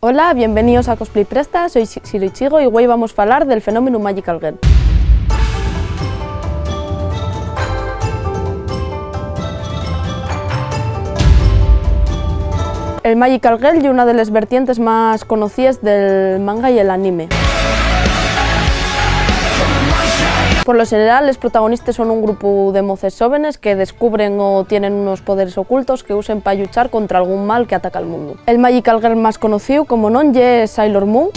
Hola, bienvenidos a Cosplay Presta, soy Shiroichigo y hoy vamos a hablar del fenómeno Magical Girl. El Magical Girl es una de las vertientes más conocidas del manga y el anime. Por lo general, los protagonistas son un grupo de moces jóvenes que descubren o tienen unos poderes ocultos que usan para luchar contra algún mal que ataca al mundo. El Magical Girl más conocido, como non, es Sailor Moon,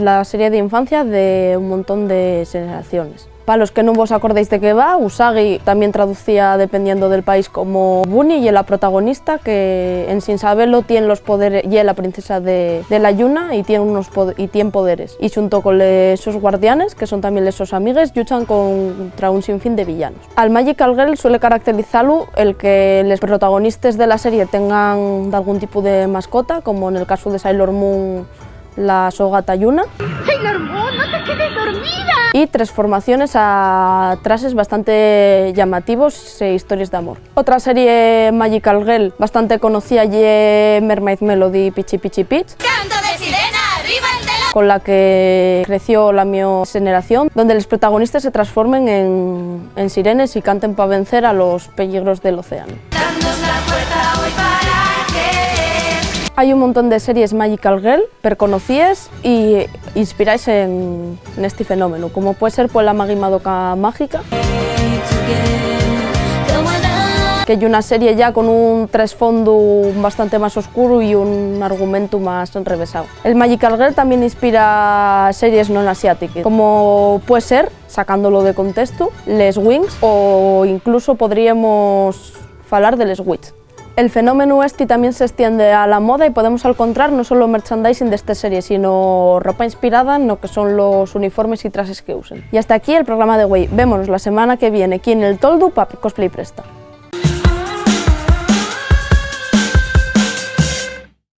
la serie de infancia de un montón de generaciones. Para los que no vos acordéis de qué va, Usagi también traducía dependiendo del país como Bunny, y es la protagonista que en sin saberlo tiene los poderes, y es la princesa de la Yuna y tiene poderes. Y junto con sus guardianes, que son también sus amigues, luchan contra un sinfín de villanos. Al Magical Girl suele caracterizarlo el que los protagonistas de la serie tengan algún tipo de mascota, como en el caso de Sailor Moon, la sogata Yuna. ¡Sailor Moon, no te quedes dormida! Y transformaciones a trajes bastante llamativos e historias de amor. Otra serie Magical Girl bastante conocida es Mermaid Melody Pichi Pichi Pitch, ¡Canto de sirena, arriba el telón! con la que creció la mi generación, donde los protagonistas se transformen en sirenes y canten para vencer a los peligros del océano. Danos la fuerza hoy para que... Hay un montón de series Magical Girl per conocidas y inspiráis en este fenómeno, como puede ser pues, la Magi Madoka Mágica, que es una serie ya con un trasfondo bastante más oscuro y un argumento más enrevesado. El Magical Girl también inspira series no asiáticas, como puede ser, sacándolo de contexto, les Wings, o incluso podríamos hablar de les Witch. El fenómeno este también se extiende a la moda y podemos encontrar no solo merchandising de esta serie, sino ropa inspirada en lo que son los uniformes y trajes que usen. Y hasta aquí el programa de hoy. Vémonos la semana que viene aquí en el Toldo para Cosplay Presta.